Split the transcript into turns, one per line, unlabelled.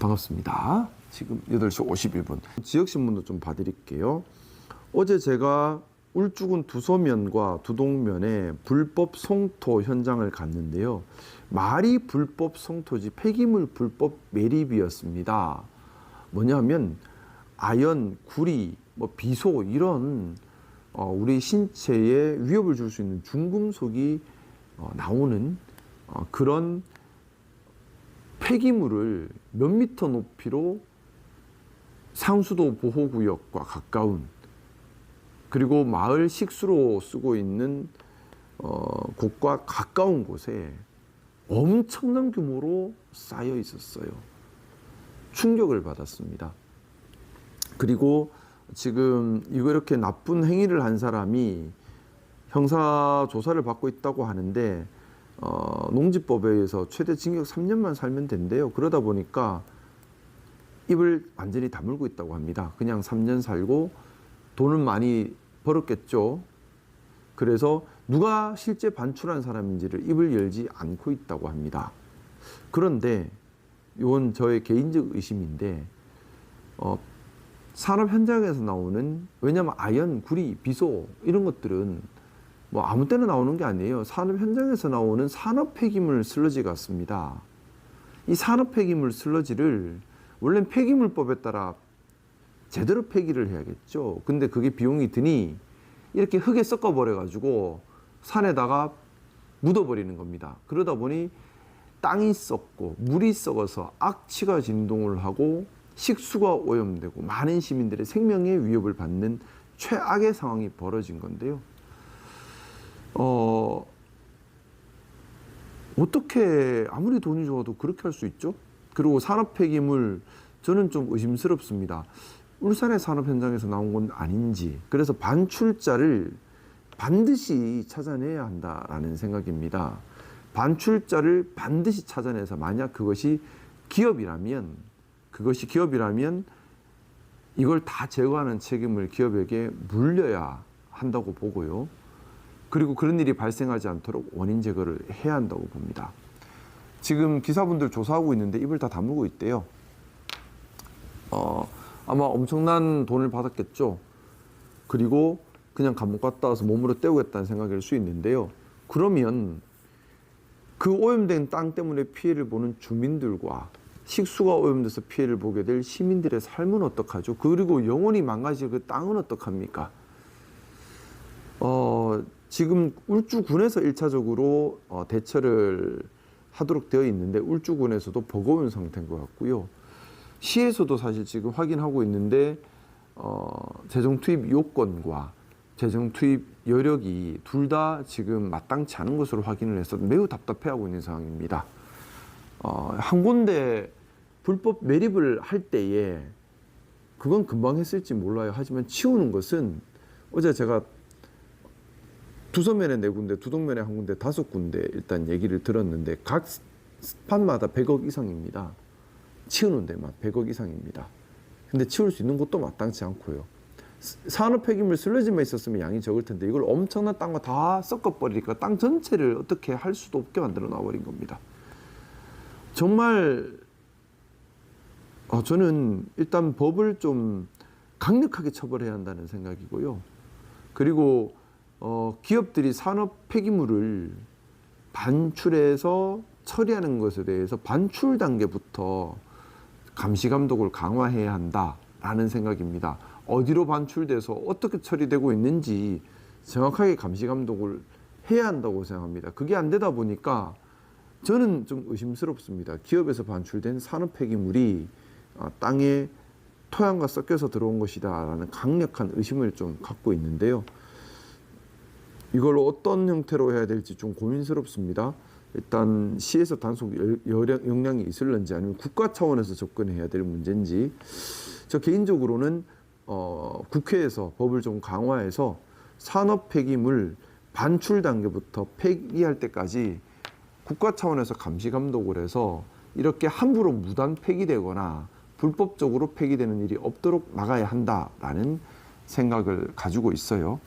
반갑습니다. 지금 8시 51분. 지역신문도 좀 봐드릴게요. 어제 제가 울주군 두서면과 두동면에 불법 성토 현장을 갔는데요. 말이 불법 성토지 폐기물 불법 매립이었습니다. 뭐냐면 아연, 구리, 비소 이런 우리 신체에 위협을 줄 수 있는 중금속이 나오는 그런 폐기물을 몇 미터 높이로 상수도 보호구역과 가까운 그리고 마을 식수로 쓰고 있는 곳과 가까운 곳에 엄청난 규모로 쌓여 있었어요. 충격을 받았습니다. 그리고 지금 이렇게 나쁜 행위를 한 사람이 형사 조사를 받고 있다고 하는데 농지법에 의해서 최대 징역 3년만 살면 된대요. 그러다 보니까 입을 완전히 다물고 있다고 합니다. 그냥 3년 살고 돈은 많이 벌었겠죠. 그래서 누가 실제 반출한 사람인지를 입을 열지 않고 있다고 합니다. 그런데 이건 저의 개인적 의심인데 산업 현장에서 나오는, 왜냐하면 아연, 구리, 비소 이런 것들은 아무 때나 나오는 게 아니에요. 산업 현장에서 나오는 산업 폐기물 슬러지 같습니다. 이 산업 폐기물 슬러지를 원래는 폐기물법에 따라 제대로 폐기를 해야겠죠. 근데 그게 비용이 드니 이렇게 흙에 섞어버려 가지고 산에다가 묻어버리는 겁니다. 그러다 보니 땅이 썩고 물이 썩어서 악취가 진동을 하고 식수가 오염되고 많은 시민들의 생명에 위협을 받는 최악의 상황이 벌어진 건데요. 어떻게 아무리 돈이 좋아도 그렇게 할 수 있죠? 그리고 산업 폐기물, 저는 좀 의심스럽습니다. 울산의 산업 현장에서 나온 건 아닌지. 그래서 반출자를 반드시 찾아내야 한다라는 생각입니다. 반출자를 반드시 찾아내서 만약 그것이 기업이라면 이걸 다 제거하는 책임을 기업에게 물려야 한다고 보고요. 그리고 그런 일이 발생하지 않도록 원인 제거를 해야 한다고 봅니다. 지금 기사분들 조사하고 있는데 입을 다 다물고 있대요. 아마 엄청난 돈을 받았겠죠. 그리고 그냥 감옥 갔다 와서 몸으로 때우겠다는 생각일 수 있는데요. 그러면 그 오염된 땅 때문에 피해를 보는 주민들과 식수가 오염돼서 피해를 보게 될 시민들의 삶은 어떡하죠? 그리고 영원히 망가질 그 땅은 어떡합니까? 지금 울주군에서 1차적으로 대처를 하도록 되어 있는데 울주군에서도 버거운 상태인 것 같고요. 시에서도 사실 지금 확인하고 있는데 재정 투입 요건과 재정 투입 여력이 둘 다 지금 마땅치 않은 것으로 확인을 해서 매우 답답해하고 있는 상황입니다. 한 군데 불법 매립을 할 때에 그건 금방 했을지 몰라요. 하지만 치우는 것은 어제 제가 두서면에 4군데, 두동면에 1군데, 5군데 일단 얘기를 들었는데 각 스팟마다 100억 이상입니다. 치우는 데만 100억 이상입니다. 근데 치울 수 있는 곳도 마땅치 않고요. 산업 폐기물 슬러지만 있었으면 양이 적을 텐데 이걸 엄청난 땅과 다 섞어버리니까 땅 전체를 어떻게 할 수도 없게 만들어 놔버린 겁니다. 정말 저는 일단 법을 좀 강력하게 처벌해야 한다는 생각이고요. 그리고 기업들이 산업 폐기물을 반출해서 처리하는 것에 대해서 반출 단계부터 감시 감독을 강화해야 한다라는 생각입니다. 어디로 반출돼서 어떻게 처리되고 있는지 정확하게 감시 감독을 해야 한다고 생각합니다. 그게 안 되다 보니까 저는 좀 의심스럽습니다. 기업에서 반출된 산업 폐기물이 땅에 토양과 섞여서 들어온 것이다라는 강력한 의심을 좀 갖고 있는데요. 이걸 어떤 형태로 해야 될지 좀 고민스럽습니다. 일단 시에서 단속 역량이 있을런지 아니면 국가 차원에서 접근해야 될 문제인지, 저 개인적으로는 국회에서 법을 좀 강화해서 산업 폐기물 반출 단계부터 폐기할 때까지 국가 차원에서 감시 감독을 해서 이렇게 함부로 무단 폐기되거나 불법적으로 폐기되는 일이 없도록 막아야 한다라는 생각을 가지고 있어요.